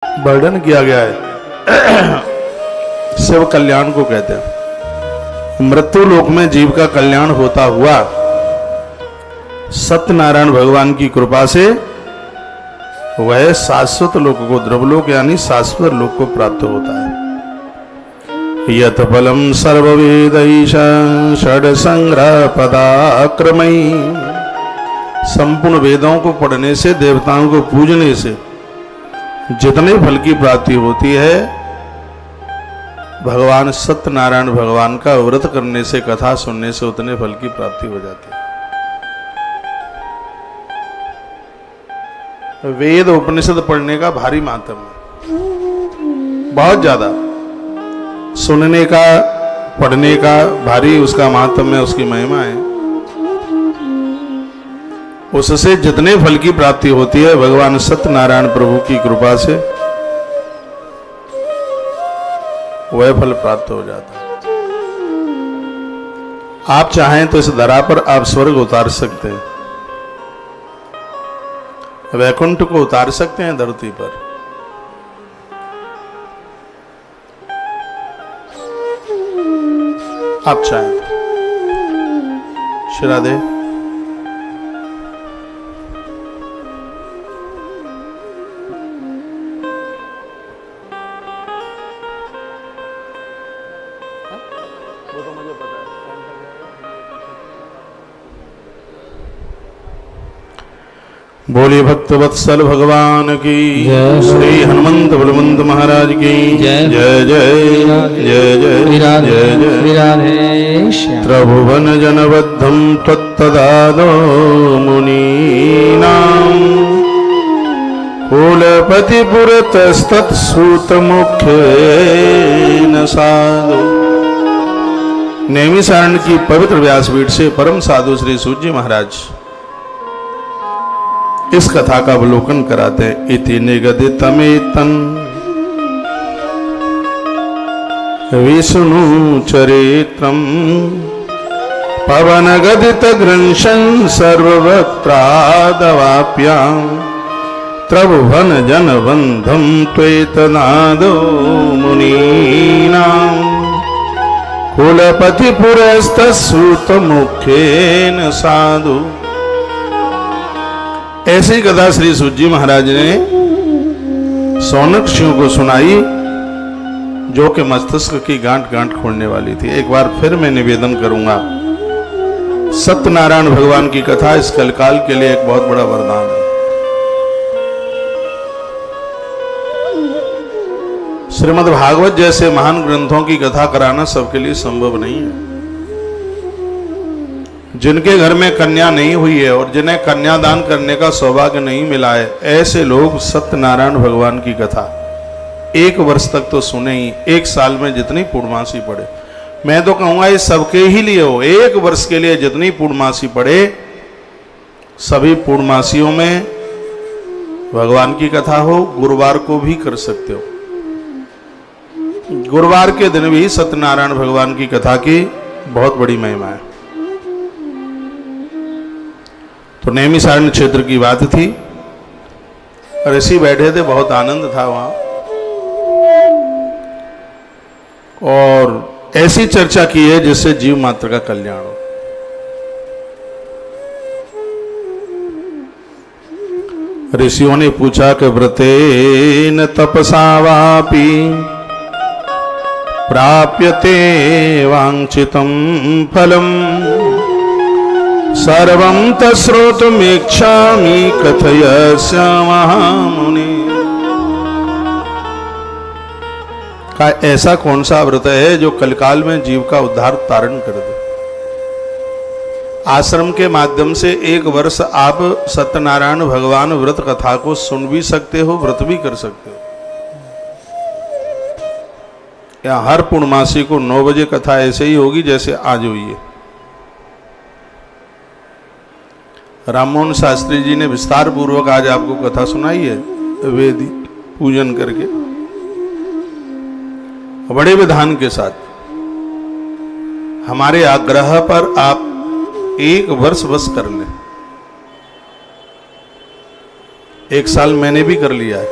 वर्णन किया गया है। शिव कल्याण को कहते हैं। मृत्यु लोक में जीव का कल्याण होता हुआ सत्यनारायण भगवान की कृपा से वह शाश्वत लोक को, ध्रुवलोक यानी शाश्वत लोक को प्राप्त होता है। यत फलम सर्ववेदैश षड संग्रह पदाक्रमई। संपूर्ण वेदों को पढ़ने से, देवताओं को पूजने से जितने फल की प्राप्ति होती है, भगवान सत्यनारायण भगवान का व्रत करने से, कथा सुनने से उतने फल की प्राप्ति हो जाती है। वेद उपनिषद पढ़ने का भारी मातम है, बहुत ज्यादा। सुनने का, पढ़ने का भारी उसका मातम है, उसकी महिमा है। उससे जितने फल की प्राप्ति होती है, भगवान सत्यनारायण प्रभु की कृपा से वह फल प्राप्त हो जाता है। आप चाहें तो इस धरा पर आप स्वर्ग उतार सकते हैं, वैकुंठ को उतार सकते हैं धरती पर। आप चाहें तो। श्राद्धे बोलिए भक्त वत्सल भगवान की, श्री हनुमंत बलवंत महाराज की जय। जय जय जय जय जय जय। त्रिभुवन जनबद्धं त्वत्तदादो मुनीनां कुलपति पुरतस्तत्सूत मुख्येन साधु। नैमिषारण्य की पवित्र व्यासपीठ से परम साधु श्री सूत जी महाराज इस कथा का अवलोकन कराते हैं। इति निगदितमेतन विष्णु चरित्रम पवन गदित गृंशन सर्ववक्त्रादवाप्यां त्रिभुवन जनबंधं त्वेतनादो मुनीनां कुलपति पुरस्तसूत मुख्येन साधु। ऐसी कथा श्री सूत जी महाराज ने सौनक ऋषियों को सुनाई, जो कि मस्तिष्क की गांठ गांठ खोलने वाली थी। एक बार फिर मैं निवेदन करूंगा, सत्यनारायण भगवान की कथा इस कलकाल के लिए एक बहुत बड़ा वरदान है। श्रीमद् भागवत जैसे महान ग्रंथों की कथा कराना सबके लिए संभव नहीं है। जिनके घर में कन्या नहीं हुई है और जिन्हें कन्यादान करने का सौभाग्य नहीं मिला है, ऐसे लोग सत्यनारायण भगवान की कथा 1 वर्ष तक तो सुने ही। 1 साल में जितनी पूर्णमासी पढ़े, मैं तो कहूंगा ये सबके ही लिए हो। 1 वर्ष के लिए जितनी पूर्णमासी पढ़े, सभी पूर्णमासियों में भगवान की कथा हो। गुरुवार को भी कर सकते हो, गुरुवार के दिन भी सत्यनारायण भगवान की कथा की बहुत बड़ी महिमा है। तो नैमिषारण्य क्षेत्र की बात थी, ऋषि बैठे थे, बहुत आनंद था वहां, और ऐसी चर्चा की है जिससे जीव मात्र का कल्याण हो। ऋषियों ने पूछा कि व्रतेन तपसा वापि प्राप्यते वांछितं फलम् सर्वं तश्रोतुमिच्छामि कथयस्य महामुनि। का ऐसा कौन सा व्रत है जो कलकाल में जीव का उद्धार तारण कर दे। आश्रम के माध्यम से 1 वर्ष आप सत्यनारायण भगवान व्रत कथा को सुन भी सकते हो, व्रत भी कर सकते हो। या हर पूर्णमासी को 9 बजे कथा ऐसे ही होगी जैसे आज हुई है। राममोहन शास्त्री जी ने विस्तार पूर्वक आज आपको कथा सुनाई है, वेदी पूजन करके बड़े विधान के साथ। हमारे आग्रह पर आप 1 वर्ष बस कर लें। 1 साल मैंने भी कर लिया है।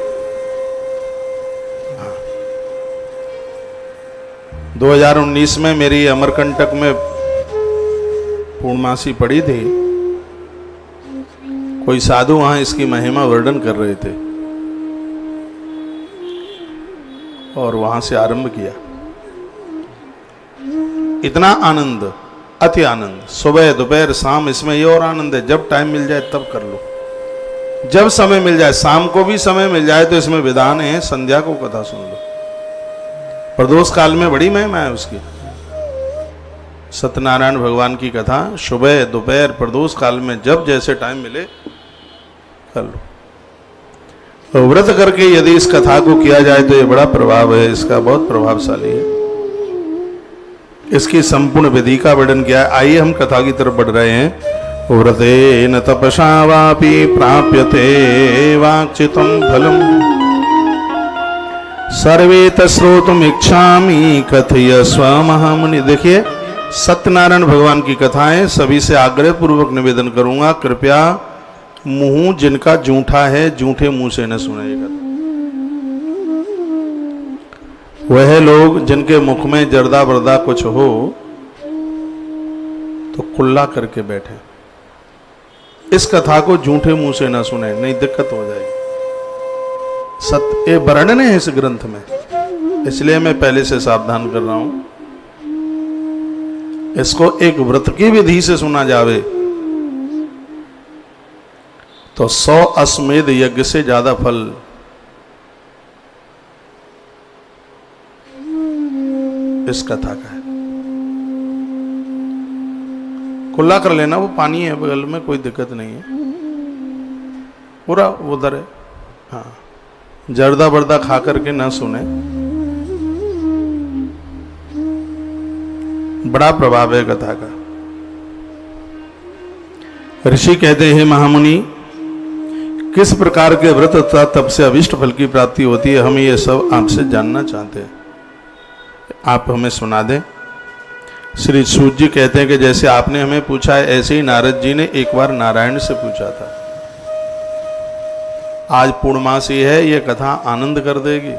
2019 में मेरी अमरकंटक में पूर्णमासी पड़ी थी। कोई साधु वहां इसकी महिमा वर्णन कर रहे थे और वहां से आरंभ किया। इतना आनंद, अति आनंद, सुबह दोपहर शाम, इसमें ये और आनंद है, जब टाइम मिल जाए तब कर लो, जब समय मिल जाए, शाम को भी समय मिल जाए तो इसमें विधान है, संध्या को कथा सुन लो। प्रदोष काल में बड़ी महिमा है उसकी। सत्यनारायण भगवान की कथा सुबह दोपहर प्रदोष काल में जब जैसे टाइम मिले कर लो। तो व्रत करके यदि इस कथा को किया जाए तो ये बड़ा प्रभाव है, इसका बहुत प्रभावशाली है। इसकी संपूर्ण विधि का वर्णन किया है। आइए हम कथा की तरफ बढ़ रहे हैं। व्रतेन तपसा वापि प्राप्यते वाक्चितं फलम् सर्वे तस्रोतुम इच्छामि कथय स्वमहामुनि। देखिए सत्यनारायण भगवान की कथाएं सभी से आग्रह पूर्वक निवेदन करूंगा, कृपया मुंह जिनका जूठा है जूठे मुंह से न सुनाइएगा। वह लोग जिनके मुख में जर्दा बर्दा कुछ हो तो कुल्ला करके बैठे, इस कथा को जूठे मुंह से ना सुने, नहीं दिक्कत हो जाएगी। सत्य वर्णन है इस ग्रंथ में, इसलिए मैं पहले से सावधान कर रहा हूं। इसको एक व्रत की विधि से सुना जावे तो 100 अश्वमेध यज्ञ से ज्यादा फल इस कथा का है। कुल्ला कर लेना, वो पानी है बगल में, कोई दिक्कत नहीं है, पूरा उधर है। हाँ, जर्दा बर्दा खा करके ना सुने, बड़ा प्रभाव है कथा का। ऋषि कहते हैं, महामुनि किस प्रकार के व्रत तथा तप से अभिष्ट फल की प्राप्ति होती है, हम ये सब आपसे जानना चाहते हैं, आप हमें सुना दें। श्री सूत जी कहते हैं कि जैसे आपने हमें पूछा है, ऐसे ही नारद जी ने एक बार नारायण से पूछा था। आज पूर्णमासी है, ये कथा आनंद कर देगी।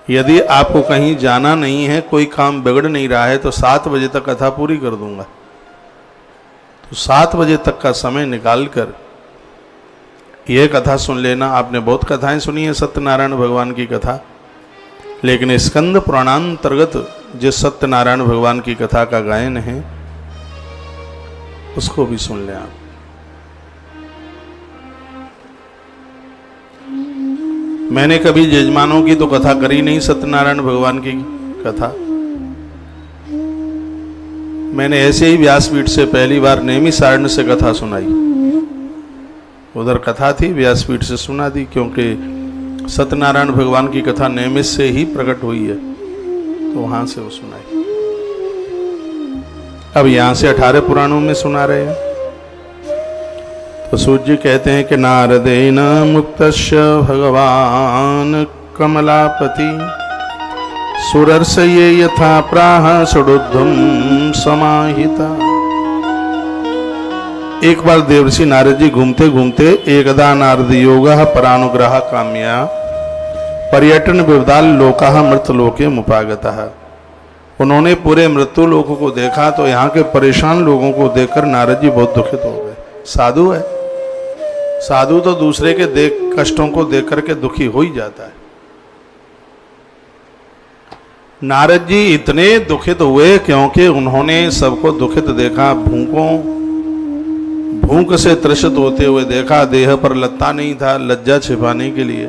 यदि आपको कहीं जाना नहीं है, कोई काम बिगड़ नहीं रहा है, तो 7 बजे तक कथा पूरी कर दूंगा। तो 7 बजे तक का समय निकाल कर यह कथा सुन लेना। आपने बहुत कथाएं सुनी है सत्यनारायण भगवान की कथा, लेकिन स्कंद पुराणांतर्गत जिस सत्यनारायण भगवान की कथा का गायन है उसको भी सुन लें आप। मैंने कभी यजमानों की तो कथा करी नहीं, सत्यनारायण भगवान की कथा मैंने ऐसे ही व्यासपीठ से पहली बार नैमिषारण्य से कथा सुनाई। उधर कथा थी, व्यासपीठ से सुना दी, क्योंकि सत्यनारायण भगवान की कथा नैमिष से ही प्रकट हुई है, तो वहां से वो सुनाई। अब यहां से 18 पुराणों में सुना रहे हैं। तो सूत जी कहते हैं कि नारदेन मुक्तस्य भगवान कमलापति सुरर्षये यथा प्राह षडुद्धम समाहिता। एक बार देवर्षि नारद जी घूमते घूमते एकदा नारद योगः परानुग्रह काम्या पर्यटन विवदाल लोकाः मृत लोके मुपागतः। उन्होंने पूरे मृत्यु लोकों को देखा तो यहाँ के परेशान लोगों को देखकर नारद जी बहुत दुखित हो गए। साधु है, साधु तो दूसरे के कष्टों को देख करके दुखी हो ही जाता है। नारद जी इतने दुखित हुए क्योंकि उन्होंने सबको दुखित देखा, भूख से त्रसित होते हुए देखा। देह पर लत्ता नहीं था लज्जा छिपाने के लिए,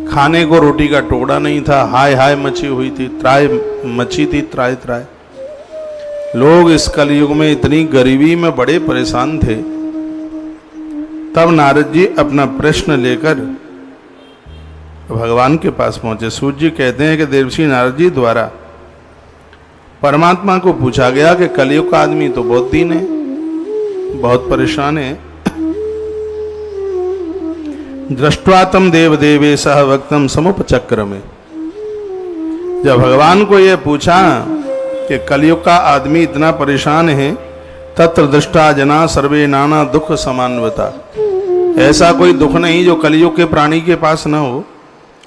खाने को रोटी का टुकड़ा नहीं था, हाय हाय मची हुई थी, त्राय मची थी, त्राय त्राय। लोग इस कलयुग में इतनी गरीबी में बड़े परेशान थे। तब नारद जी अपना प्रश्न लेकर भगवान के पास पहुंचे। सूत जी कहते हैं कि देवर्षि नारद जी द्वारा परमात्मा को पूछा गया कि कलयुग का आदमी तो बहुत दीन है, बहुत परेशान है। दृष्ट्वा तम देव देवे सह वक्तम समुपचक्र में, जब भगवान को यह पूछा कि कलयुग का आदमी इतना परेशान है, तत्र दृष्टा जना सर्वे नाना दुख समान्वता। ऐसा कोई दुख नहीं जो कलयुग के प्राणी के पास न हो।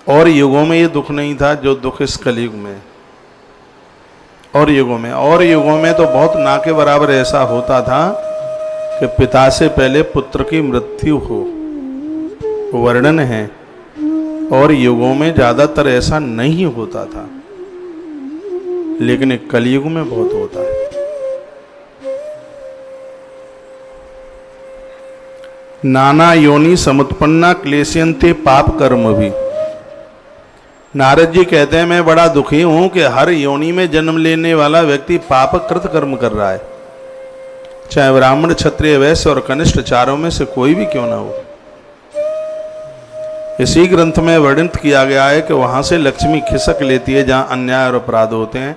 और युगों में ये दुख नहीं था जो दुख इस कलयुग में है। और युगों में तो बहुत ना के बराबर ऐसा होता था कि पिता से पहले पुत्र की मृत्यु हो, वर्णन है। और युगों में ज्यादातर ऐसा नहीं होता था, लेकिन कलयुग में बहुत होता है। नाना योनि समुत्पन्ना क्लेशयन्ते पाप कर्म भी। नारद जी कहते हैं मैं बड़ा दुखी हूं कि हर योनि में जन्म लेने वाला व्यक्ति पाप कृत कर्म कर रहा है, चाहे ब्राह्मण क्षत्रिय वैश्य और कनिष्ठ चारों में से कोई भी क्यों ना हो। इसी ग्रंथ में वर्णित किया गया है कि वहां से लक्ष्मी खिसक लेती है, जहां अन्याय और अपराध होते हैं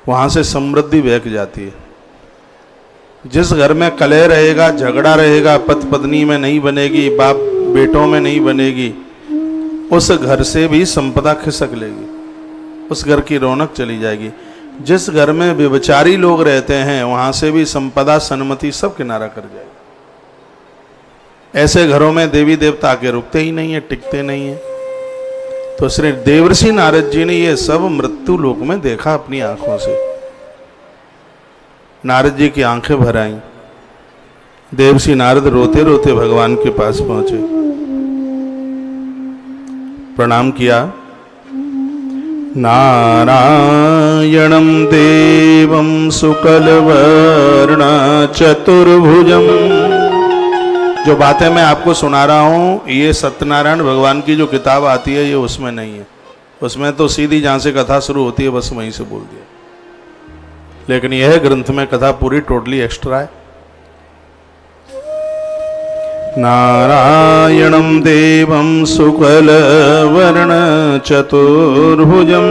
वहां से समृद्धि बहक जाती है। जिस घर में कलह रहेगा, झगड़ा रहेगा, पति पत्नी में नहीं बनेगी, बाप बेटों में नहीं बनेगी, उस घर से भी संपदा खिसक लेगी, उस घर की रौनक चली जाएगी। जिस घर में व्यभिचारी लोग रहते हैं वहां से भी संपदा सन्मति सब किनारा कर जाएगी। ऐसे घरों में देवी देवता आके रुकते ही नहीं है, टिकते नहीं है। तो श्री देवर्षि नारद जी ने ये सब मृत्यु लोक में देखा अपनी आंखों से। नारद जी की आंखें भर आईं। देवर्षि नारद रोते रोते भगवान के पास पहुंचे, प्रणाम किया। नारायणं देवं शुक्लवर्ण चतुर्भुजं। जो बातें मैं आपको सुना रहा हूं ये सत्यनारायण भगवान की जो किताब आती है ये उसमें नहीं है। उसमें तो सीधी जहां से कथा शुरू होती है बस वहीं से बोल दिया, लेकिन यह ग्रंथ में कथा पूरी टोटली एक्स्ट्रा है। नारायणं देवं शुक्लवर्ण चतुर्भुजं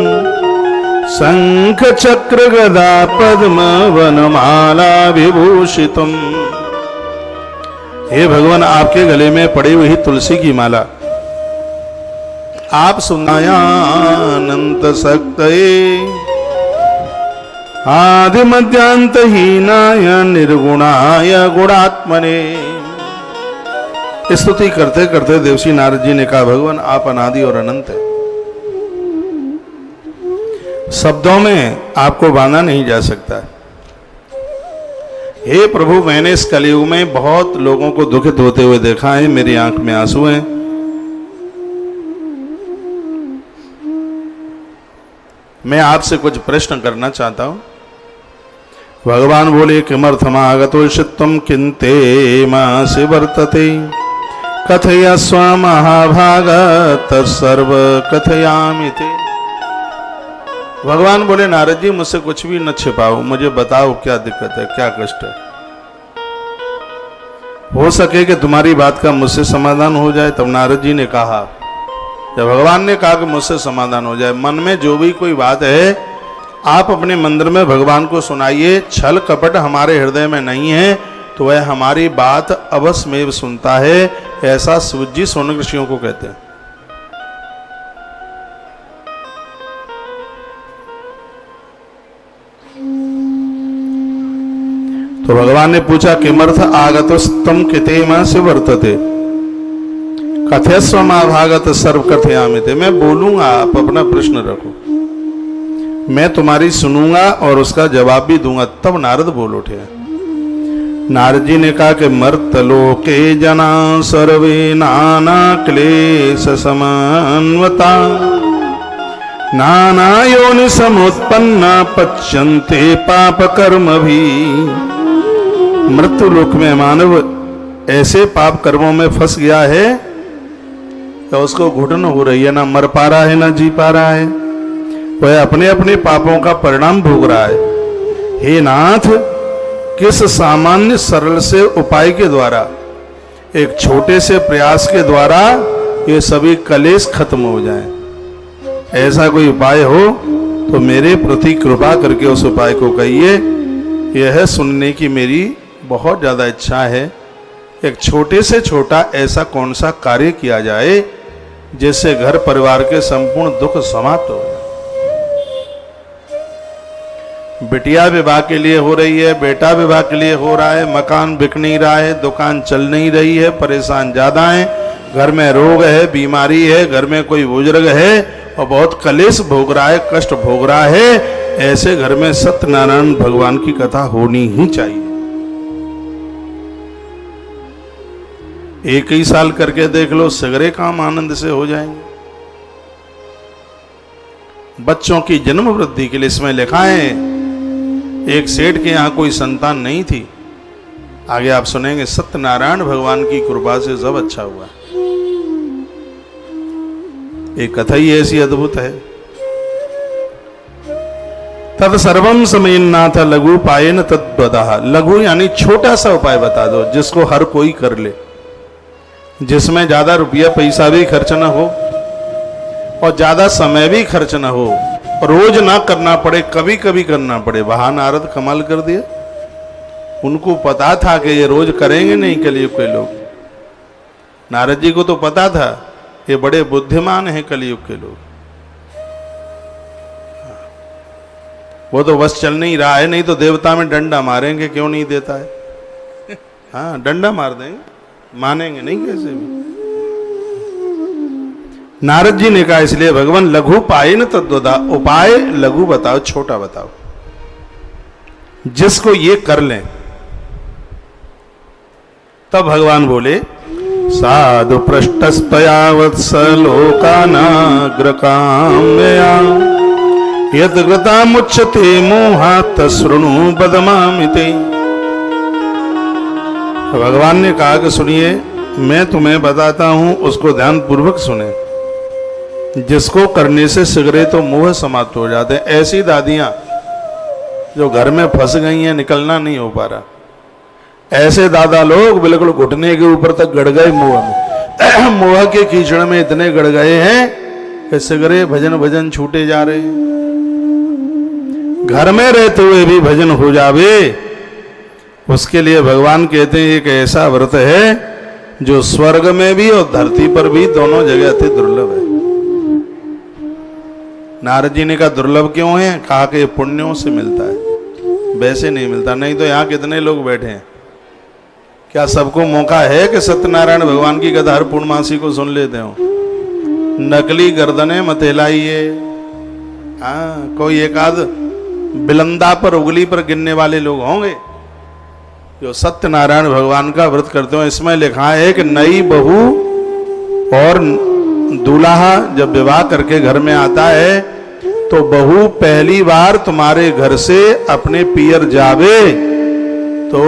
शंख चक्र गदा पद्म वनमाला विभूषितम्। हे भगवान, आपके गले में पड़ी हुई तुलसी की माला आप सुनायानंत सक्तये आदि मध्यांत हीनाय निर्गुणाय गुणात्मने। स्तुति करते करते देवर्षि नारद जी ने कहा भगवान आप अनादि और अनंत है, शब्दों में आपको बांधा नहीं जा सकता। हे प्रभु, मैंने इस कलयुग में बहुत लोगों को दुखित होते हुए देखा है, मेरी आंख में आंसू हैं। मैं आपसे कुछ प्रश्न करना चाहता हूं। भगवान बोले किमर्थमागतो चित्तम किन्ते मासि वर्तते कथयस्व महाभाग तत्सर्व कथयामि ते। भगवान बोले नारद जी मुझसे कुछ भी न छिपाओ, मुझे बताओ क्या दिक्कत है, क्या कष्ट है। हो सके कि तुम्हारी बात का मुझसे समाधान हो जाए। तब नारद जी ने कहा, जब भगवान ने कहा कि मुझसे समाधान हो जाए, मन में जो भी कोई बात है आप अपने मंदिर में भगवान को सुनाइए। छल कपट हमारे हृदय में नहीं है तो वह हमारी बात अवश्य में सुनता है। ऐसा सूत जी सोनक ऋषियों को कहते हैं। तो भगवान ने पूछा किमर्थ आगतस्तम कितेमासि वर्तते कथयस्व महाभागत सर्व कथयामिते। मैं बोलूंगा, आप अपना प्रश्न रखो, मैं तुम्हारी सुनूंगा और उसका जवाब भी दूंगा। तब नारद बोल उठे। नारद जी ने कहा कि मर्तलोके जना सर्वे नाना क्लेश समन्वता नाना योनि समुत्पन्ना पच्यन्ते पाप कर्म भी। मृत्यु लोक में मानव ऐसे पाप कर्मों में फंस गया है कि उसको घुटन हो रही है, ना मर पा रहा है ना जी पा रहा है। वह अपने अपने पापों का परिणाम भोग रहा है। हे नाथ, किस सामान्य सरल से उपाय के द्वारा, एक छोटे से प्रयास के द्वारा ये सभी कलेश खत्म हो जाएं। ऐसा कोई उपाय हो तो मेरे प्रति कृपा करके उस उपाय को कहिए। यह सुनने की मेरी बहुत ज़्यादा इच्छा है। एक छोटे से छोटा ऐसा कौन सा कार्य किया जाए जिससे घर परिवार के संपूर्ण दुख समाप्त हो। बिटिया विवाह के लिए हो रही है, बेटा विवाह के लिए हो रहा है, मकान बिक नहीं रहा है, दुकान चल नहीं रही है, परेशान ज्यादा है, घर में रोग है, बीमारी है, घर में कोई बुजुर्ग है और बहुत कलेश भोग रहा है, कष्ट भोग रहा है, ऐसे घर में सत्यनारायण भगवान की कथा होनी ही चाहिए। एक ही साल करके देख लो, सगरे काम आनंद से हो जाएंगे। बच्चों की जन्म वृद्धि के लिए इसमें लिखा है, एक सेठ के यहां कोई संतान नहीं थी, आगे आप सुनेंगे, सत्यनारायण भगवान की कृपा से सब अच्छा हुआ। एक कथा ही ऐसी अद्भुत है। तद सर्वम समेन्नाथ लघु पायेन तद्वदः। लघु यानी छोटा सा उपाय बता दो जिसको हर कोई कर ले, जिसमें ज्यादा रुपया पैसा भी खर्च ना हो और ज्यादा समय भी खर्च ना हो, रोज ना करना पड़े, कभी कभी करना पड़े। वहां नारद कमाल कर दिया, उनको पता था कि ये रोज करेंगे नहीं कलयुग के लोग। नारद जी को तो पता था ये बड़े बुद्धिमान हैं कलयुग के लोग, वो तो बस चल नहीं रहा है, नहीं तो देवता में डंडा मारेंगे, क्यों नहीं देता है? हाँ, डंडा मार देंगे, मानेंगे नहीं कैसे भी। नारद जी ने कहा इसलिए भगवान लघु पायेन तद्वदः, उपाय लघु बताओ, छोटा बताओ, जिसको ये कर लें। तब भगवान बोले, साधु पृष्ठस्तया वत्स लोकानाग्रकाम्यया यत् कृतामुच्यते मोहात् तशृणु बदमामिते। भगवान ने कहा कि सुनिए, मैं तुम्हें बताता हूं, उसको ध्यान पूर्वक सुने, जिसको करने से शीघ्र तो मोह समाप्त हो जाते हैं। ऐसी दादियां जो घर में फंस गई हैं, निकलना नहीं हो पा रहा, ऐसे दादा लोग बिल्कुल घुटने के ऊपर तक गड़ गए मोह में। मोह के कीचड़ में इतने गड़ गए हैं कि शीघ्र भजन भजन छूटे जा रहे हैं। घर में रहते हुए भी भजन हो जावे, उसके लिए भगवान कहते हैं एक ऐसा व्रत है जो स्वर्ग में भी और धरती पर भी दोनों जगह अति दुर्लभ है। नारद जी ने कहा दुर्लभ क्यों है? कहा कि ये पुण्यों से मिलता है, वैसे नहीं मिलता। नहीं तो यहां कितने लोग बैठे हैं, क्या सबको मौका है कि सत्यनारायण भगवान की कथा हर पूर्णमासी को सुन लेते हो? नकली गर्दनें मत हिलाइए। हाँ, कोई एक आध बिलंदा पर उंगली पर गिनने वाले लोग होंगे जो सत्यनारायण भगवान का व्रत करते हो। इसमें लिखा है कि नई बहू और दूल्हा जब विवाह करके घर में आता है तो बहू पहली बार तुम्हारे घर से अपने पियर जावे तो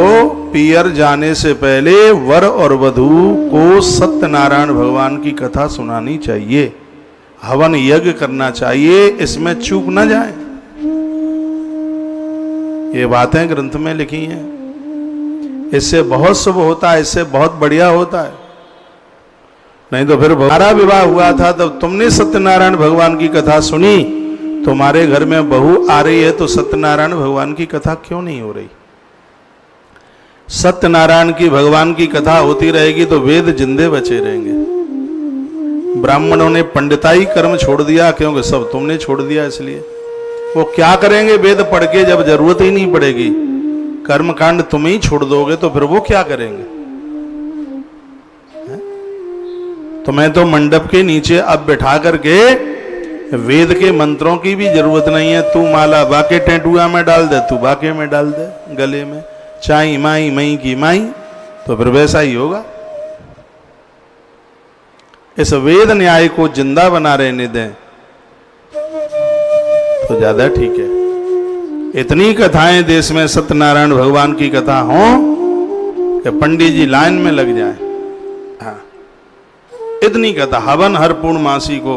पियर जाने से पहले वर और वधू को सत्यनारायण भगवान की कथा सुनानी चाहिए, हवन यज्ञ करना चाहिए, इसमें चूक न जाए। ये बातें ग्रंथ में लिखी हैं। इससे बहुत शुभ होता है, इससे बहुत बढ़िया होता है। नहीं तो फिर हमारा विवाह हुआ था तब तुमने सत्यनारायण भगवान की कथा सुनी, तुम्हारे घर में बहू आ रही है तो सत्यनारायण भगवान की कथा क्यों नहीं हो रही? सत्यनारायण की भगवान की कथा होती रहेगी तो वेद जिंदे बचे रहेंगे। ब्राह्मणों ने पंडिताई कर्म छोड़ दिया, क्योंकि सब तुमने छोड़ दिया, इसलिए वो क्या करेंगे वेद पढ़ के जब जरूरत ही नहीं पड़ेगी। कर्म कांड तुम ही छोड़ दोगे तो फिर वो क्या करेंगे? तुम्हें तो मंडप के नीचे अब बैठा करके वेद के मंत्रों की भी जरूरत नहीं है। तू माला बाके टेंटुआ में डाल दे, तू बाके में डाल दे, गले में चाई माई मई की माई, तो फिर वैसा ही होगा। इस वेद न्याय को जिंदा बना रहने दें तो ज्यादा ठीक है। इतनी कथाएं देश में सत्यनारायण भगवान की कथा हो कि पंडित जी लाइन में लग जाए। हाँ, इतनी कथा, हवन हर पूर्णमासी को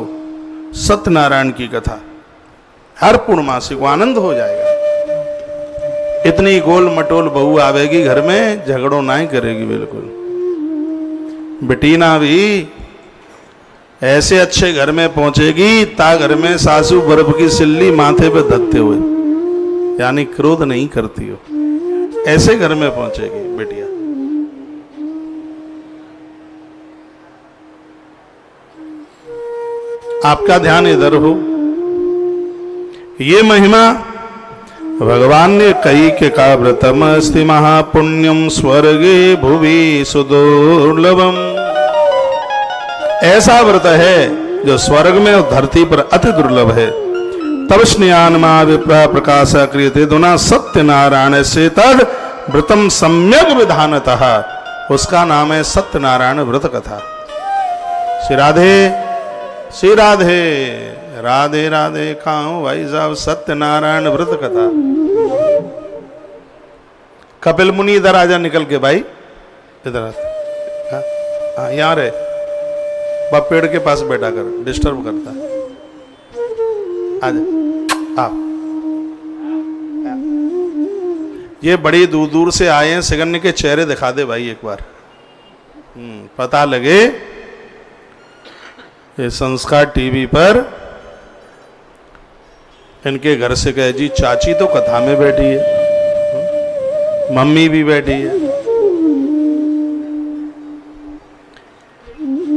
सत्यनारायण की कथा, हर पूर्णमासी को आनंद हो जाएगा। इतनी गोल मटोल बहू आवेगी घर में, झगड़ो ना ही करेगी बिल्कुल। बेटीना भी ऐसे अच्छे घर में पहुंचेगी ता घर में सासू बर्फ की सिल्ली माथे पे धत्ते हुए, यानी क्रोध नहीं करती हो, ऐसे घर में पहुंचेगी बेटिया। आपका ध्यान इधर हो। ये महिमा भगवान ने कही के का व्रतम अस्ति महापुण्यम स्वर्गे भुवि सुदुर्लभम। ऐसा व्रत है जो स्वर्ग में और धरती पर अति दुर्लभ है। तब स्नेहानमा विप्रा प्रकाश क्रियते दुना सत्यनारायण से तद व्रतम सम्यक विधानतः, उसका नाम है सत्यनारायण व्रत कथा। श्री राधे श्री राधे, राधे राधे। कहाँ हो भाई साहब? सत्यनारायण व्रत कथा। कपिल मुनि इधर आजा निकल के भाई, इधर हाँ यहाँ रहे, बाप पेड़ के पास बैठा कर, डिस्टर्ब करता है। आजा आप, ये बड़ी दूर दूर से आए हैं, सिगन्नी के चेहरे दिखा दे भाई एक बार, पता लगे। ये संस्कार टीवी पर इनके घर से कहे जी चाची तो कथा में बैठी है, मम्मी भी बैठी है।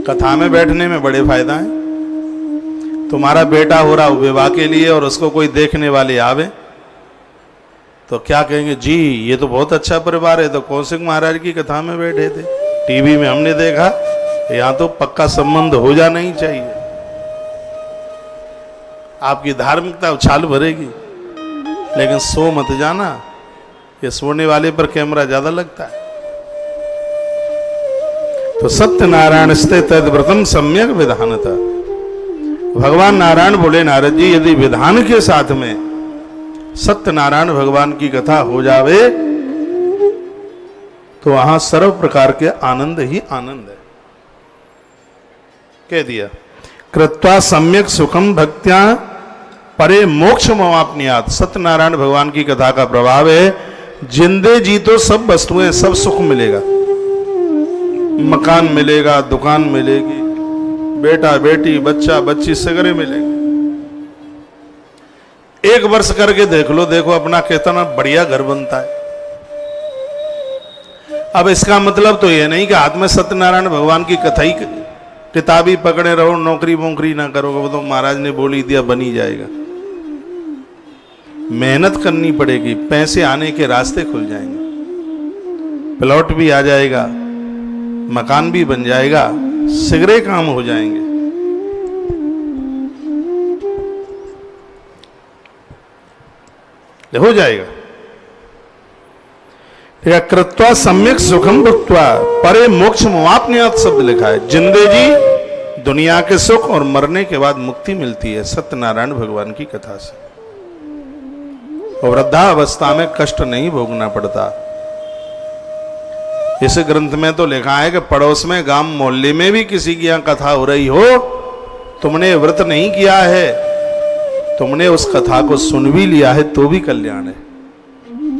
कथा में बैठने में बड़े फायदा है। तुम्हारा बेटा हो रहा विवाह के लिए और उसको कोई देखने वाले आवे तो क्या कहेंगे, जी ये तो बहुत अच्छा परिवार है, तो कौशिक महाराज की कथा में बैठे थे, टीवी में हमने देखा, यहां तो पक्का संबंध हो जाना ही चाहिए। आपकी धार्मिकता उछाल भरेगी, लेकिन सो मत जाना, ये सोने वाले पर कैमरा ज्यादा लगता है। तो सत्यनारायण स्ते तद व्रतम सम्यक विधानता। भगवान नारायण बोले, नारद जी यदि विधान के साथ में सत्यनारायण भगवान की कथा हो जावे तो वहां सर्व प्रकार के आनंद ही आनंद है। कह दिया कृत्वा सम्यक सुखम भक्त्या परे मोक्ष मवाप्नियात। सत्यनारायण भगवान की कथा का प्रभाव है, जिंदे जी तो सब वस्तुएं, सब सुख मिलेगा, मकान मिलेगा, दुकान मिलेगी, बेटा बेटी बच्चा बच्ची सगरे मिलेंगे। एक वर्ष करके देख लो, देखो अपना कितना बढ़िया घर बनता है। अब इसका मतलब तो यह नहीं कि हाथ में सत्यनारायण भगवान की कथा ही किताब ही पकड़े रहो, नौकरी वोकरी ना करोगे, वो तो महाराज ने बोली दिया बनी जाएगा। मेहनत करनी पड़ेगी, पैसे आने के रास्ते खुल जाएंगे, प्लॉट भी आ जाएगा, मकान भी बन जाएगा, सिगरे काम हो जाएंगे। हो जाएगा। ठीक है, कृत्वा सम्यक सुखम भुक्त्वा परे मोक्ष मुआपनियात शब्द लिखा है। जिंदे जी दुनिया के सुख और मरने के बाद मुक्ति मिलती है सत्यनारायण भगवान की कथा से, और वृद्धावस्था में कष्ट नहीं भोगना पड़ता। इस ग्रंथ में तो लिखा है कि पड़ोस में गांव मोहल्ले में भी किसी की यहां कथा हो रही हो, तुमने व्रत नहीं किया है, तुमने उस कथा को सुन भी लिया है तो भी कल्याण है,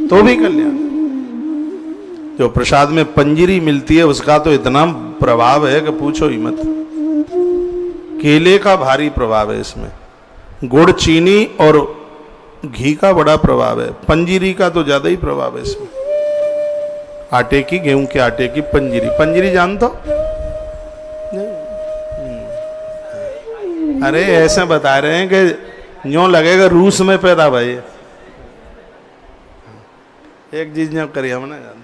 तो भी कल्याण। जो प्रसाद में पंजीरी मिलती है उसका तो इतना प्रभाव है कि पूछो ही मत। केले का भारी प्रभाव है इसमें, गुड़ चीनी और घी का बड़ा प्रभाव है, पंजीरी का तो ज्यादा ही प्रभाव है इसमें। आटे की, गेहूं के आटे की पंजीरी, पंजीरी जानते हो? अरे ऐसे बता रहे हैं कि यूं लगेगा रूस में पैदा भाई। एक चीज यूं करी हम ना जानते।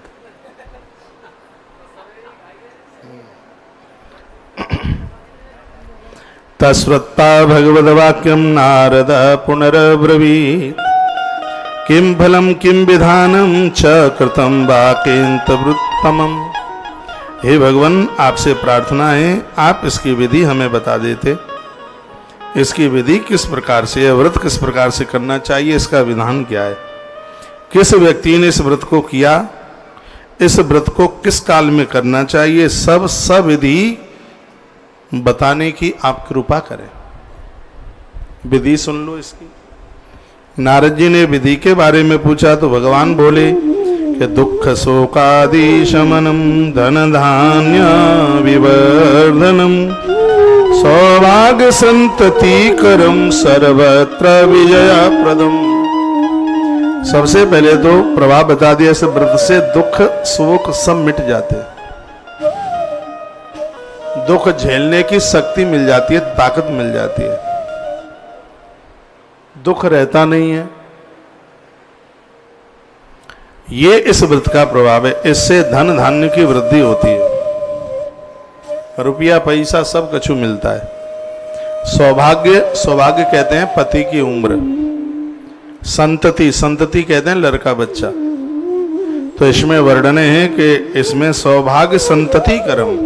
तस्वत्ता भगवद्वाक्यम नारद पुनरब्रवीत् किम फलम किम विधानम च कृतम वाक्यंतवृत्तमम्। हे भगवान, आपसे प्रार्थना है आप इसकी विधि हमें बता देते, इसकी विधि किस प्रकार से है, व्रत किस प्रकार से करना चाहिए, इसका विधान क्या है, किस व्यक्ति ने इस व्रत को किया, इस व्रत को किस काल में करना चाहिए, सब विधि बताने की आप कृपा करें। विधि सुन लो इसकी। नारद जी ने विधि के बारे में पूछा तो भगवान बोले कि दुख शोकादि शमनम धन धान्य विवर्धनम सौभाग्य संतति करम सर्वत्र विजया प्रदम। सबसे पहले तो प्रभाव बता दिया, इस व्रत से दुख शोक सब मिट जाते, दुख झेलने की शक्ति मिल जाती है, ताकत मिल जाती है, दुख रहता नहीं है। ये इस व्रत का प्रभाव है, इससे धन धान्य की वृद्धि होती है। रुपया पैसा सब कछु मिलता है। सौभाग्य, सौभाग्य कहते हैं पति की उम्र, संतति, संतति कहते हैं लड़का बच्चा। तो इसमें वर्णन है कि इसमें सौभाग्य संतति कर्म,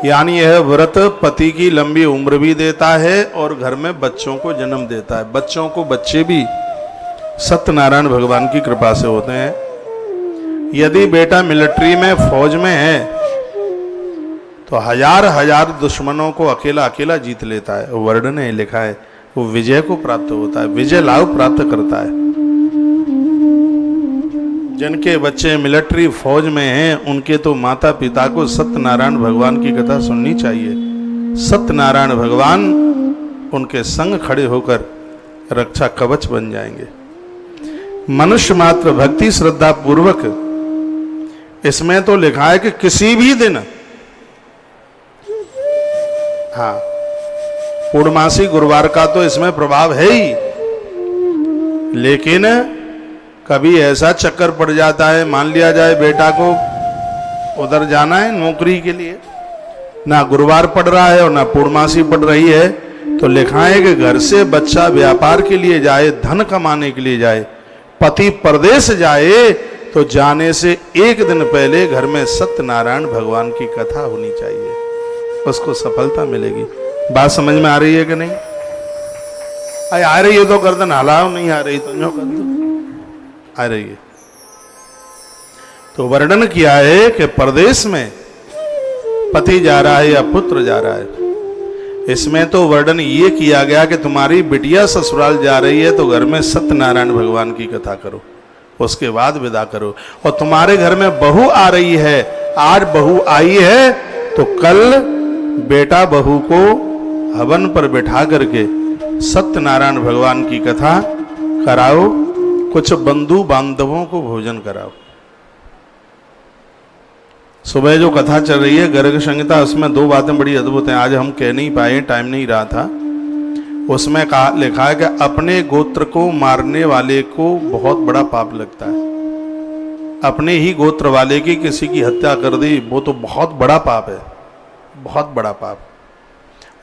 यानी यह व्रत पति की लंबी उम्र भी देता है और घर में बच्चों को जन्म देता है। बच्चों को बच्चे भी सत्यनारायण भगवान की कृपा से होते हैं। यदि बेटा मिलिट्री में, फौज में है, तो हजार हजार दुश्मनों को अकेला अकेला जीत लेता है। वर्णन है, लिखा है, वो विजय को प्राप्त होता है, विजय लाभ प्राप्त करता है। जिनके बच्चे मिलिट्री फौज में हैं, उनके तो माता पिता को सत्यनारायण भगवान की कथा सुननी चाहिए। सत्यनारायण भगवान उनके संग खड़े होकर रक्षा कवच बन जाएंगे। मनुष्य मात्र भक्ति श्रद्धा पूर्वक, इसमें तो लिखा है कि किसी भी दिन, हाँ, पूर्णमासी गुरुवार का तो इसमें प्रभाव है ही, लेकिन कभी ऐसा चक्कर पड़ जाता है, मान लिया जाए बेटा को उधर जाना है नौकरी के लिए, ना गुरुवार पड़ रहा है और ना पूर्णमासी पड़ रही है, तो लिखा है कि घर से बच्चा व्यापार के लिए जाए, धन कमाने के लिए जाए, पति परदेश जाए, तो जाने से एक दिन पहले घर में सत्यनारायण भगवान की कथा होनी चाहिए, उसको सफलता मिलेगी। बात समझ में आ रही है कि नहीं? आ रही है तो गर्दन हलाओ, नहीं आ रही तो नो कर दो। आ रही है तो वर्णन किया है कि परदेश में पति जा रहा है या पुत्र जा रहा है। इसमें तो वर्णन ये किया गया कि तुम्हारी बिटिया ससुराल जा रही है तो घर में सत्यनारायण भगवान की कथा करो, उसके बाद विदा करो। और तुम्हारे घर में बहू आ रही है, आज बहू आई है तो कल बेटा बहू को हवन पर बिठा करके सत्यनारायण भगवान की कथा कराओ, कुछ बंधु बांधवों को भोजन कराओ। सुबह जो कथा चल रही है गर्ग संहिता, उसमें दो बातें बड़ी अद्भुत हैं, आज हम कह नहीं पाए, टाइम नहीं रहा था। उसमें कहा, लिखा है कि अपने गोत्र को मारने वाले को बहुत बड़ा पाप लगता है। अपने ही गोत्र वाले की किसी की हत्या कर दी, वो तो बहुत बड़ा पाप है, बहुत बड़ा पाप।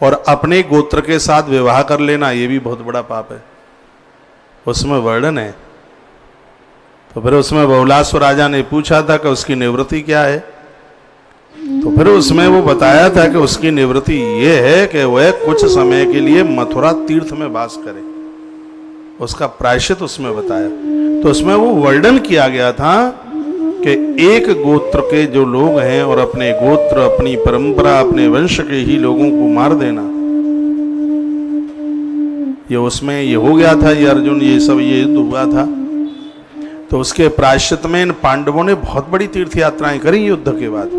और अपने गोत्र के साथ विवाह कर लेना, ये भी बहुत बड़ा पाप है, उसमें वर्णन है। तो फिर उसमें बहुलासुर राजा ने पूछा था कि उसकी निवृत्ति क्या है, तो फिर उसमें वो बताया था कि उसकी निवृत्ति ये है कि वह कुछ समय के लिए मथुरा तीर्थ में वास करे, उसका प्रायश्चित उसमें बताया। तो उसमें वो वर्णन किया गया था कि एक गोत्र के जो लोग हैं और अपने गोत्र, अपनी परंपरा, अपने वंश के ही लोगों को मार देना, ये उसमें ये हो गया था, ये अर्जुन, ये सब ये युद्ध हुआ था। तो उसके प्रायश्चित में इन पांडवों ने बहुत बड़ी तीर्थ यात्राएं करी युद्ध के बाद।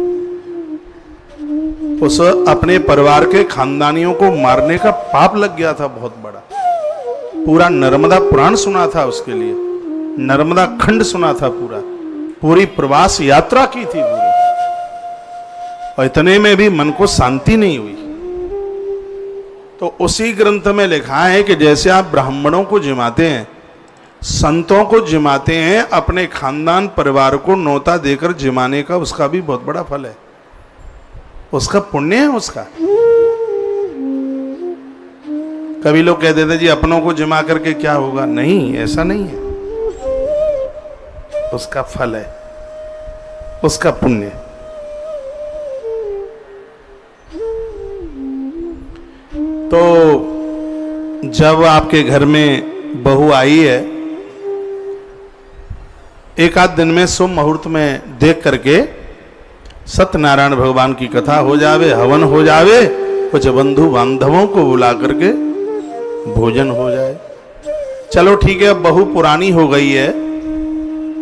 उस अपने परिवार के खानदानियों को मारने का पाप लग गया था बहुत बड़ा। पूरा नर्मदा पुराण सुना था उसके लिए, नर्मदा खंड सुना था, पूरी प्रवास यात्रा की थी पूरी, और इतने में भी मन को शांति नहीं हुई। तो उसी ग्रंथ में लिखा है कि जैसे आप ब्राह्मणों को जिमाते हैं, संतों को जिमाते हैं, अपने खानदान परिवार को न्योता देकर जिमाने का उसका भी बहुत बड़ा फल है, उसका पुण्य है उसका। कभी लोग कह देते जी अपनों को जिमा करके क्या होगा, नहीं, ऐसा नहीं है, उसका फल है, उसका पुण्य। तो जब आपके घर में बहू आई है, एक आध दिन में शुभ मुहूर्त में देख करके सत्यनारायण भगवान की कथा हो जावे, हवन हो जावे, कुछ बंधु बांधवों को बुला करके भोजन हो जाए। चलो ठीक है, अब बहू पुरानी हो गई है,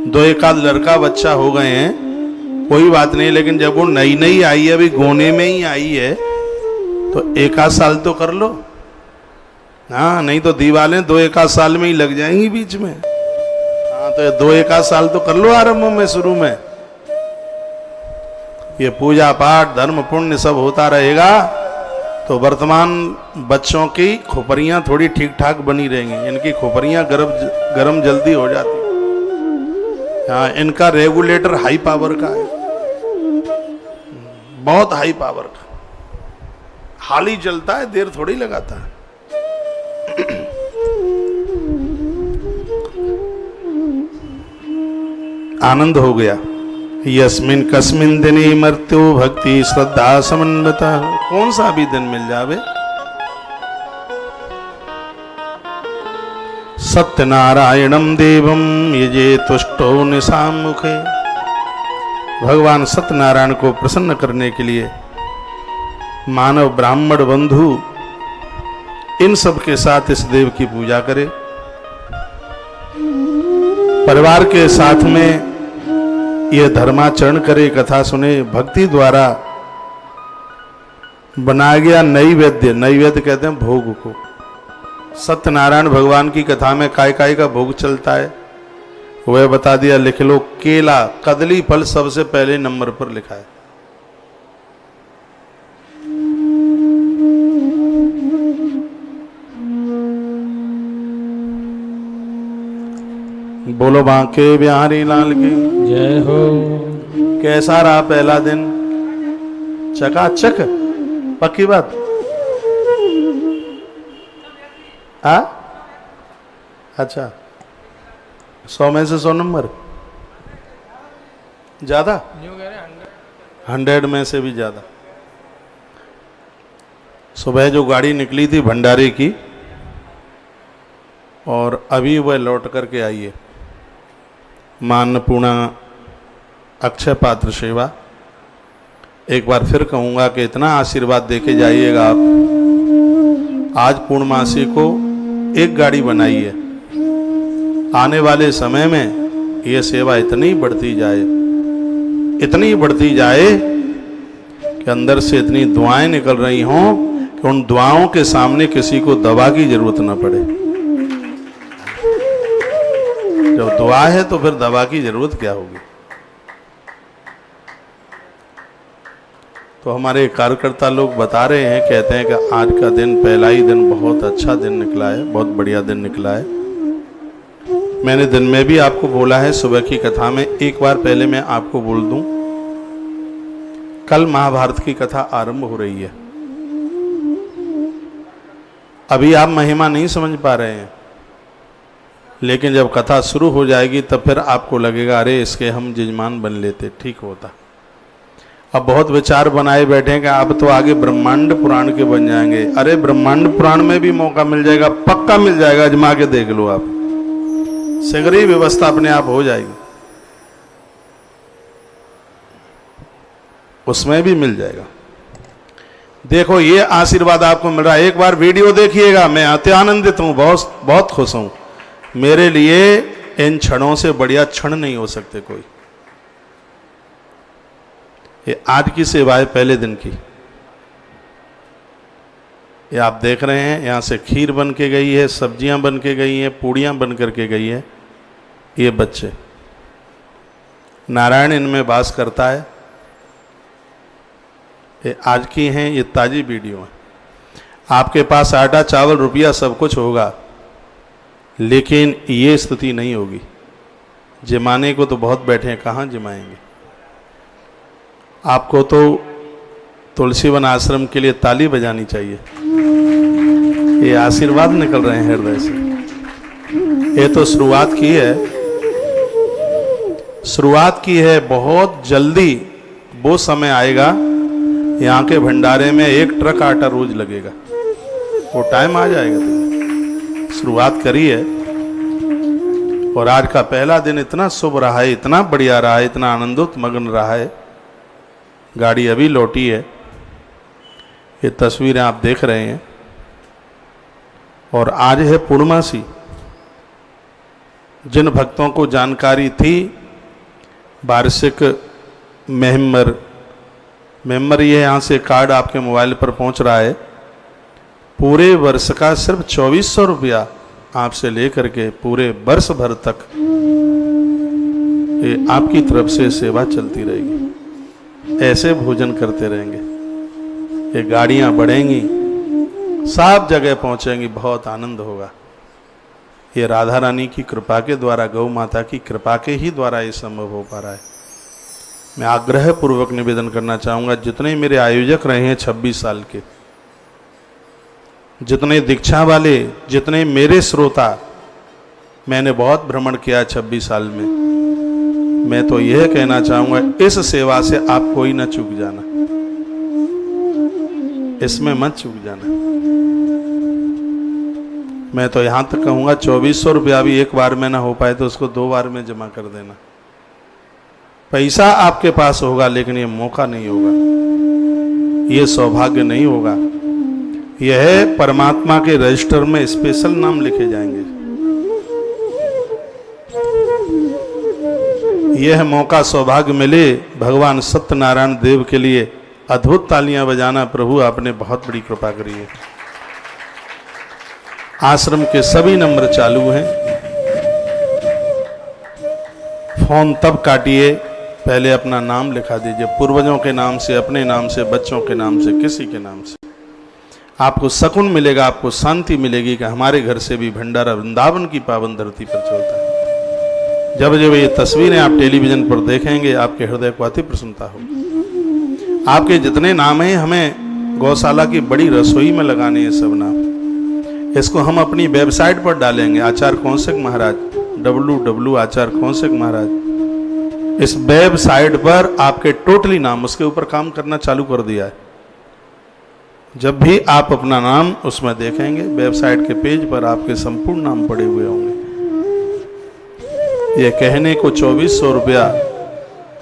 दो एक आध लड़का बच्चा हो गए हैं, कोई बात नहीं, लेकिन जब वो नई नई आई है, अभी गोने में ही आई है, तो एक आध साल तो कर लो, हाँ, नहीं तो दीवालें दो एक आध साल में ही लग जाएंगी बीच में। हाँ, तो दो एक आध साल तो कर लो आरंभ में, शुरू में। ये पूजा पाठ धर्म पुण्य सब होता रहेगा तो वर्तमान बच्चों की खोपड़ियाँ थोड़ी ठीक ठाक बनी रहेंगी। इनकी खोपड़ियाँ गरम जल्दी हो जाती। हाँ, इनका रेगुलेटर हाई पावर का है, बहुत हाई पावर का। हाल ही चलता है, देर थोड़ी लगाता है। आनंद हो गया। यस्मिन कस्मिन दिने मृत्यु भक्ति श्रद्धा समन्विता। कौन सा भी दिन मिल जावे, सत्यनारायणम देवम यजे तुष्टो निशाम मुखे। भगवान सत्यनारायण को प्रसन्न करने के लिए मानव ब्राह्मण बंधु इन सब के साथ इस देव की पूजा करे, परिवार के साथ में यह धर्माचरण करे, कथा सुने। भक्ति द्वारा बनाया गया नैवेद्य, नैवेद्य कहते हैं भोग को। सत्यनारायण भगवान की कथा में काय काय का भोग चलता है वह बता दिया, लिख लो। केला, कदली फल सबसे पहले नंबर पर लिखा है। बोलो बांके बिहारी लाल की जय हो। कैसा रहा पहला दिन? चकाचक, पक्की बात। अच्छा, 100 में से 100 नंबर ज्यादा, 100 में से भी ज्यादा। सुबह जो गाड़ी निकली थी भंडारे की और अभी वह लौट करके आई है, मां अन्नपूर्णा अक्षय पात्र सेवा। एक बार फिर कहूंगा कि इतना आशीर्वाद देके जाइएगा आप। आज पूर्णमासी को एक गाड़ी बनाई है, आने वाले समय में यह सेवा इतनी बढ़ती जाए, इतनी बढ़ती जाए कि अंदर से इतनी दुआएं निकल रही हों कि उन दुआओं के सामने किसी को दवा की जरूरत न पड़े। जब दुआ है तो फिर दवा की जरूरत क्या होगी। तो हमारे कार्यकर्ता लोग बता रहे हैं, कहते हैं कि आज का दिन, पहला ही दिन बहुत अच्छा दिन निकला है, बहुत बढ़िया दिन निकला है। मैंने दिन में भी आपको बोला है सुबह की कथा में। एक बार पहले मैं आपको बोल दूं, कल महाभारत की कथा आरंभ हो रही है। अभी आप महिमा नहीं समझ पा रहे हैं, लेकिन जब कथा शुरू हो जाएगी तब फिर आपको लगेगा अरे इसके हम जजमान बन लेते, ठीक होता। अब बहुत विचार बनाए बैठे हैं कि आप तो आगे ब्रह्मांड पुराण के बन जाएंगे। अरे ब्रह्मांड पुराण में भी मौका मिल जाएगा, पक्का मिल जाएगा, अजमा के देख लो आप, शीघ्र ही व्यवस्था अपने आप हो जाएगी, उसमें भी मिल जाएगा। देखो ये आशीर्वाद आपको मिल रहा है, एक बार वीडियो देखिएगा। मैं अति आनंदित हूं, बहुत बहुत खुश हूं। मेरे लिए इन क्षणों से बढ़िया क्षण नहीं हो सकते कोई। ये आज की सेवा है पहले दिन की। ये आप देख रहे हैं, यहाँ से खीर बन के गई है, सब्जियां बन के गई हैं, पूड़ियां बन करके गई है। ये बच्चे, नारायण इनमें वास करता है। ये आज की हैं, ये ताजी वीडियो है। आपके पास आटा चावल रुपया सब कुछ होगा, लेकिन ये स्थिति नहीं होगी। जमाने को तो बहुत बैठे हैं, कहाँ जमाएंगे। आपको तो तुलसी वन आश्रम के लिए ताली बजानी चाहिए। ये आशीर्वाद निकल रहे हैं हृदय से। ये तो शुरुआत की है, शुरुआत की है। बहुत जल्दी वो समय आएगा, यहाँ के भंडारे में 1 ट्रक आटा रोज लगेगा। वो टाइम आ जाएगा। तो शुरुआत करी है और आज का पहला दिन इतना शुभ रहा है, इतना बढ़िया रहा है, इतना आनंदोत मग्न रहा है। गाड़ी अभी लौटी है, ये तस्वीरें आप देख रहे हैं। और आज है पूर्णमासी। जिन भक्तों को जानकारी थी वार्षिक मेंबर ये यहाँ से कार्ड आपके मोबाइल पर पहुँच रहा है। पूरे वर्ष का सिर्फ 2400 रुपया आपसे लेकर के पूरे वर्ष भर तक ये आपकी तरफ से सेवा चलती रहेगी। ऐसे भोजन करते रहेंगे, ये गाड़ियां बढ़ेंगी, सब जगह पहुंचेंगी, बहुत आनंद होगा। ये राधा रानी की कृपा के द्वारा, गौ माता की कृपा के ही द्वारा ये संभव हो पा रहा है। मैं आग्रह पूर्वक निवेदन करना चाहूँगा, जितने मेरे आयोजक रहे हैं 26 साल के, जितने दीक्षा वाले, जितने मेरे श्रोता, मैंने बहुत भ्रमण किया 26 साल में, मैं तो यह कहना चाहूंगा इस सेवा से आप कोई ना चूक जाना, इसमें मत चूक जाना। मैं तो यहां तक कहूंगा 2400 रुपया भी एक बार में ना हो पाए तो उसको 2 बार में जमा कर देना। पैसा आपके पास होगा लेकिन ये मौका नहीं होगा, ये सौभाग्य नहीं होगा। यह परमात्मा के रजिस्टर में स्पेशल नाम लिखे जाएंगे। यह मौका सौभाग्य मिले, भगवान सत्यनारायण देव के लिए अद्भुत तालियां बजाना। प्रभु आपने बहुत बड़ी कृपा करी है। आश्रम के सभी नंबर चालू हैं। फोन तब काटिए, पहले अपना नाम लिखा दीजिए, पूर्वजों के नाम से, अपने नाम से, बच्चों के नाम से, किसी के नाम से। आपको सकून मिलेगा, आपको शांति मिलेगी कि हमारे घर से भी भंडारा वृंदावन की पावन धरती पर चलता है। जब जब ये तस्वीरें आप टेलीविजन पर देखेंगे आपके हृदय को अति प्रसन्नता होगी। आपके जितने नाम हैं हमें गौशाला की बड़ी रसोई में लगाने हैं सब नाम। इसको हम अपनी वेबसाइट पर डालेंगे, आचार्य कौशिक महाराज, www आचार्य कौशिक महाराज। इस वेबसाइट पर आपके टोटली नाम, उसके ऊपर काम करना चालू कर दिया है। जब भी आप अपना नाम उसमें देखेंगे, वेबसाइट के पेज पर आपके संपूर्ण नाम पड़े हुए होंगे। ये कहने को 2400 रुपया,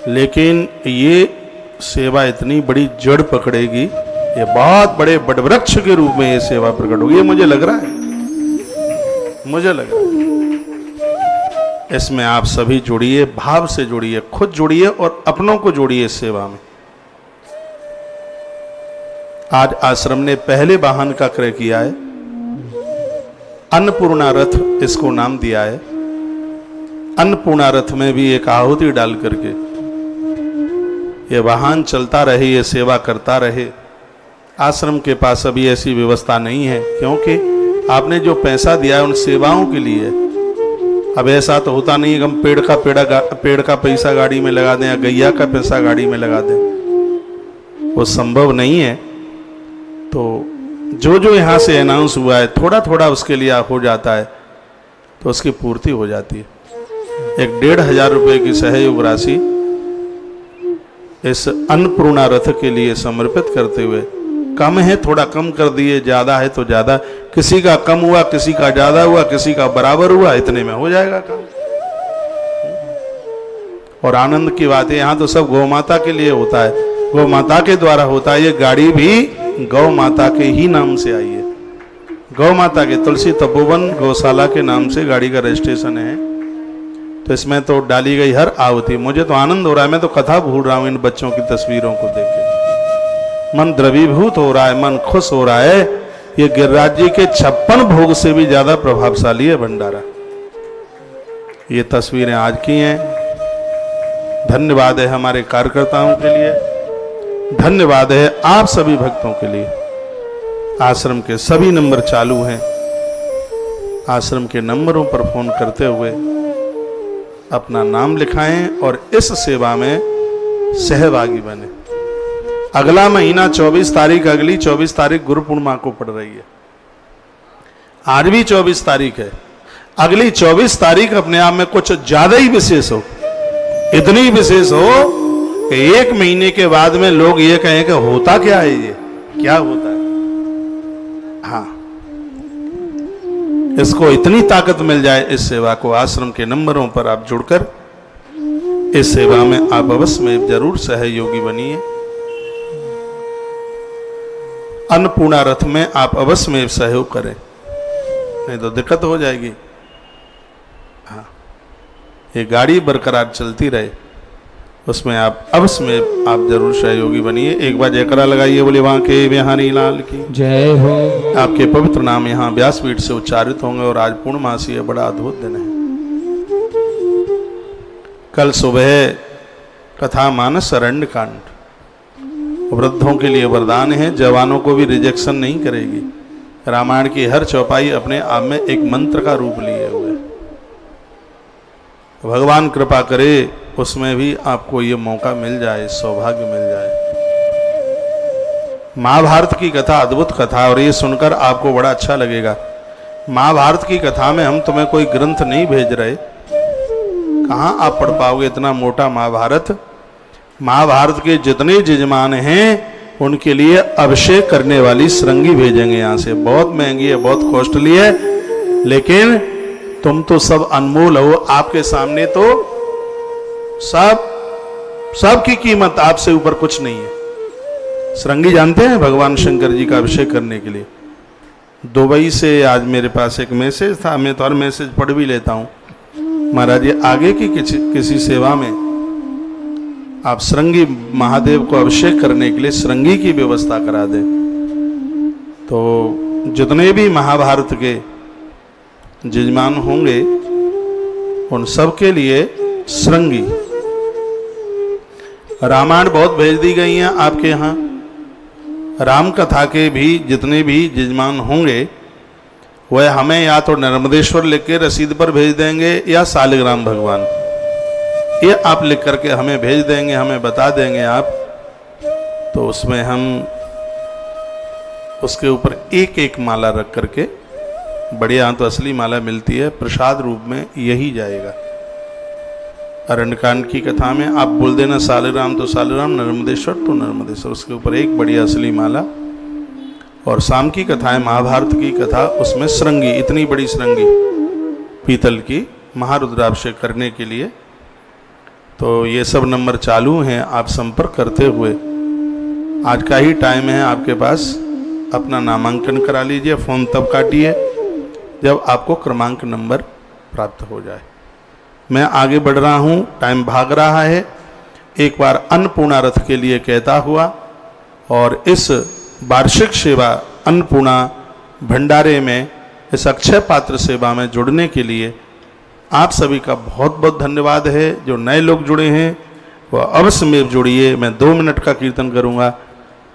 लेकिन ये सेवा इतनी बड़ी जड़ पकड़ेगी, ये बहुत बड़े वटवृक्ष के रूप में ये सेवा प्रकट होगी। ये मुझे लग रहा है, मुझे लग रहा है। इसमें आप सभी जुड़िए, भाव से जुड़िए, खुद जुड़िए और अपनों को जोड़िए इस सेवा में। आज आश्रम ने पहले वाहन का क्रय किया है, अन्नपूर्णा रथ इसको नाम दिया है। अन्नपूर्णा रथ में भी एक आहुति डाल करके ये वाहन चलता रहे, ये सेवा करता रहे। आश्रम के पास अभी ऐसी व्यवस्था नहीं है, क्योंकि आपने जो पैसा दिया है उन सेवाओं के लिए। अब ऐसा तो होता नहीं है कि हम पेड़ का पैसा गाड़ी में लगा दें या गैया का पैसा गाड़ी में लगा दें, वो संभव नहीं है। तो जो जो यहाँ से अनाउंस हुआ है थोड़ा थोड़ा उसके लिए हो जाता है, तो उसकी पूर्ति हो जाती है। एक 1500 रुपये की सहयोग राशि इस अन्नपूर्णा रथ के लिए समर्पित करते हुए, कम है थोड़ा कम कर दिए, ज्यादा है तो ज्यादा, किसी का कम हुआ, किसी का ज्यादा हुआ, किसी का बराबर हुआ, इतने में हो जाएगा काम। और आनंद की बात है, यहाँ तो सब गौ माता के लिए होता है, गौ माता के द्वारा होता है। ये गाड़ी भी गौ माता के ही नाम से आई है, गौ माता के तुलसी तपोवन गौशाला के नाम से गाड़ी का रजिस्ट्रेशन है। तो इसमें तो डाली गई हर आहुति, मुझे तो आनंद हो रहा है। मैं तो कथा भूल रहा हूँ इन बच्चों की तस्वीरों को देख के, मन द्रवीभूत हो रहा है, मन खुश हो रहा है। ये गिरिराज जी के 56 भोग से भी ज्यादा प्रभावशाली है भंडारा। ये तस्वीरें आज की हैं। धन्यवाद है हमारे कार्यकर्ताओं के लिए, धन्यवाद है आप सभी भक्तों के लिए। आश्रम के सभी नंबर चालू हैं। आश्रम के नंबरों पर फोन करते हुए अपना नाम लिखाएं और इस सेवा में सहभागी बने। अगला महीना 24 तारीख, अगली 24 तारीख गुरु पूर्णिमा को पड़ रही है। आज भी 24 तारीख है, अगली 24 तारीख अपने आप में कुछ ज्यादा ही विशेष हो, इतनी विशेष हो कि 1 महीने के बाद में लोग ये कहें कि होता क्या है, ये क्या होता है। हाँ, इसको इतनी ताकत मिल जाए इस सेवा को। आश्रम के नंबरों पर आप जुड़कर इस सेवा में आप अवश्य में जरूर सहयोगी बनिए। अन्नपूर्णा रथ में आप अवश्य में सहयोग करें, नहीं तो दिक्कत हो जाएगी। हाँ, ये गाड़ी बरकरार चलती रहे, उसमें आप अवश्य में आप जरूर सहयोगी बनिए। एक बार जयकारा लगाइए, बोले वहां के बिहारी लाल की जय हो। आपके पवित्र नाम यहाँ व्यासपीठ से उच्चारित होंगे। और आज पूर्णमासी है, बड़ा अद्भुत दिन है। कल सुबह कथा मानस अरण्य कांड, वृद्धों के लिए वरदान है, जवानों को भी रिजेक्शन नहीं करेगी। रामायण की हर चौपाई अपने आप में एक मंत्र का रूप लिए हुए। भगवान कृपा करे उसमें भी आपको ये मौका मिल जाए, सौभाग्य मिल जाए। महाभारत की कथा अद्भुत कथा, और ये सुनकर आपको बड़ा अच्छा लगेगा। महाभारत की कथा में हम तुम्हें कोई ग्रंथ नहीं भेज रहे, कहाँ आप पढ़ पाओगे इतना मोटा महाभारत। महाभारत के जितने जजमान हैं उनके लिए अभिषेक करने वाली श्रृंगी भेजेंगे यहाँ से। बहुत महंगी है, बहुत कॉस्टली है, लेकिन तुम तो सब अनमोल हो। आपके सामने तो सब की कीमत, आपसे ऊपर कुछ नहीं है। श्रृंगी जानते हैं, भगवान शंकर जी का अभिषेक करने के लिए। दुबई से आज मेरे पास एक मैसेज था, मैं तो हर मैसेज पढ़ भी लेता हूँ। महाराज ये आगे की किसी सेवा में आप श्रृंगी महादेव को अभिषेक करने के लिए श्रृंगी की व्यवस्था करा दें। तो जितने भी महाभारत के जजमान होंगे उन सब के लिए श्रृंगी। रामायण बहुत भेज दी गई हैं आपके यहाँ। राम कथा के भी जितने भी जजमान होंगे वह हमें या तो नर्मदेश्वर लिख के रसीद पर भेज देंगे या शालिग्राम भगवान, ये आप लिख करके हमें भेज देंगे, हमें बता देंगे आप, तो उसमें हम उसके ऊपर एक एक माला रख करके, बढ़िया तो असली माला मिलती है, प्रसाद रूप में यही जाएगा। अरण्यकांड की कथा में आप बोल देना शालिग्राम तो शालिग्राम, नर्मदेश्वर तो नर्मदेश्वर, उसके ऊपर एक बढ़िया असली माला। और शाम की कथा है महाभारत की कथा, उसमें श्रृंगी, इतनी बड़ी श्रृंगी पीतल की महारुद्राभिषेक करने के लिए। तो ये सब नंबर चालू हैं, आप संपर्क करते हुए आज का ही टाइम है आपके पास, अपना नामांकन करा लीजिए। फ़ोन तब काटिए जब आपको क्रमांक नंबर प्राप्त हो जाए। मैं आगे बढ़ रहा हूँ, टाइम भाग रहा है। एक बार अन्नपूर्णा रथ के लिए कहता हुआ और इस वार्षिक सेवा अन्नपूर्णा भंडारे में, इस अक्षय पात्र सेवा में जुड़ने के लिए आप सभी का बहुत बहुत धन्यवाद है। जो नए लोग जुड़े हैं वह अवश्य में जुड़िए। मैं 2 मिनट का कीर्तन करूँगा,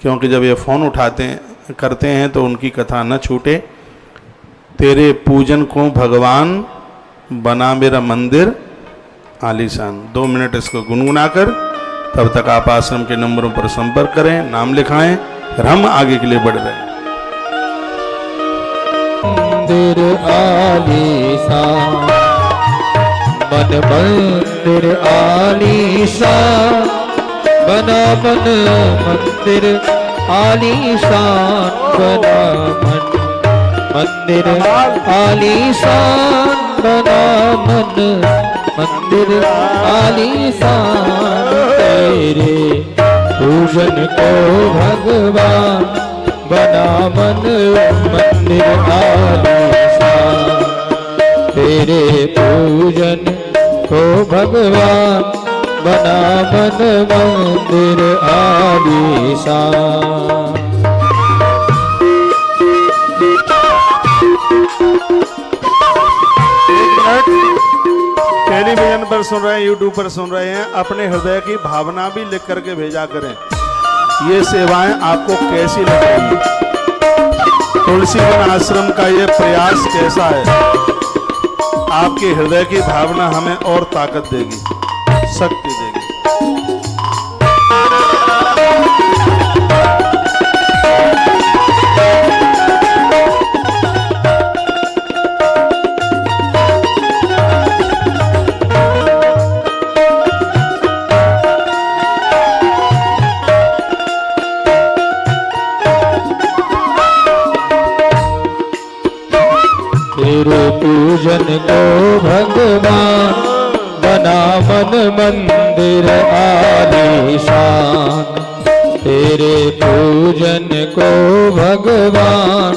क्योंकि जब ये फ़ोन करते हैं तो उनकी कथा न छूटे। तेरे पूजन को भगवान बना मेरा मंदिर आलीशान। 2 मिनट इसको गुनगुनाकर, तब तक आप आश्रम के नंबरों पर संपर्क करें, नाम लिखाएं, फिर हम आगे के लिए बढ़ रहे हैं। मंदिर आलीशान, मन मंदिर आलीशान, बना मन मंदिर आलीशान, बना मन मंदिर आलीशान, बना मन मंदिर आलीशान। तेरे पूजन को भगवान बना मन मंदिर आलीशान। तेरे पूजन को भगवान बना मन मंदिर आलीशान। टेलीविजन पर सुन रहे हैं, यूट्यूब पर सुन रहे हैं, अपने हृदय की भावना भी लिख करके भेजा करें। ये सेवाएं आपको कैसी लग रही है? तुलसीवन आश्रम का ये प्रयास कैसा है? आपके हृदय की भावना हमें और ताकत देगी, शक्ति देगी। तेरे पूजन को भगवान बना मन मंदिर आलीशान। तेरे पूजन को भगवान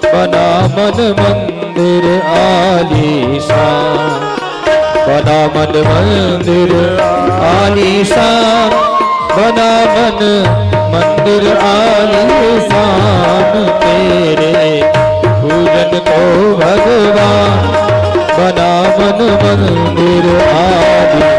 बना मन मंदिर आलीशान। बना मन मंदिर आलीशान, बना मन मंदिर आलीशान। तेरे पूजन को भगवान बना मन मंदिर आलीशान।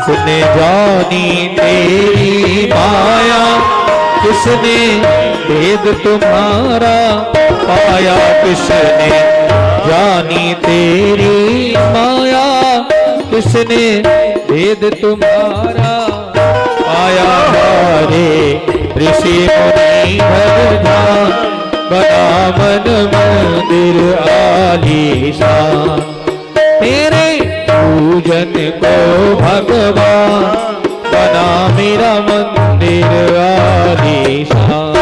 किसने जानी तेरी माया, किसने भेद तुम्हारा पाया, किसने जानी तेरी माया, किसने भेद तुम्हारा पाया। हरे ऋषि मुनि भगवान, बना मन मंदिर आलीशान, तेरे पूजन को भगवान, बना मेरा मंदिर आलीशान।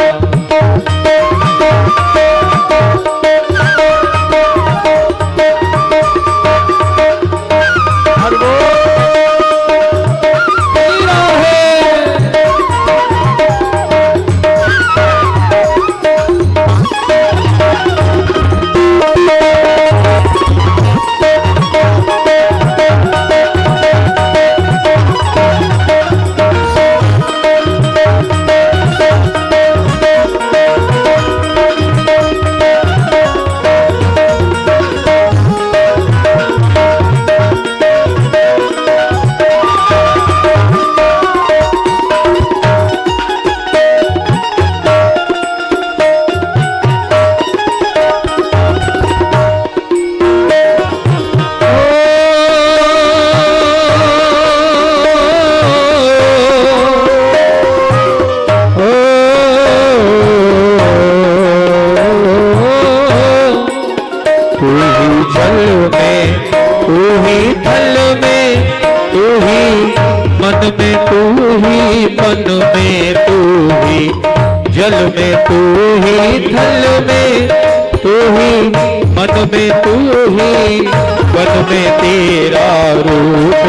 जल में तू ही, थल में तू ही, मन में तू ही, वन में तेरा रूप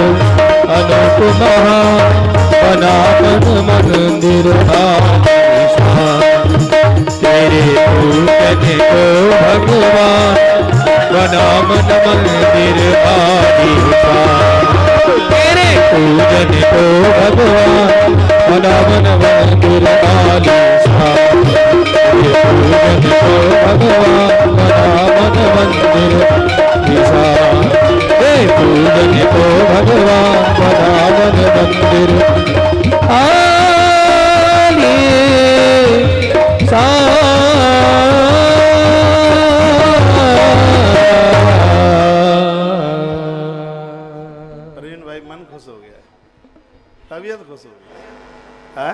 अनूप महान, बना मन मंदिर आलीशान, तेरे पूजन को भगवान, बना मन मंदिर आलीशान, तेरे पूजन को भगवान, बना मन मंदिर आलीशान, तेरे पूजन को भगवान, बना मन मंदिर आलीशान, तेरे पूजन को भगवान, बना मन मंदिर खुश हो गया, तबीयत खुश हो गई है,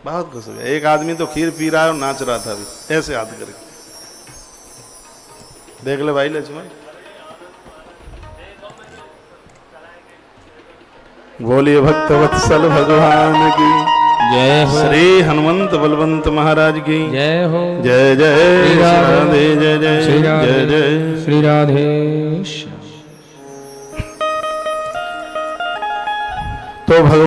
बहुत खुश हो गया। एक आदमी तो खीर पी रहा है और नाच रहा था अभी, ऐसे हाथ करके। देख ले भाई लक्ष्मण, बोलिए भक्त वत्सल भगवान की जय हो, श्री हनुमंत बलवंत महाराज की जय हो, जय जय श्री राधे, जय जय जय जय श्री राधे। तो भगवान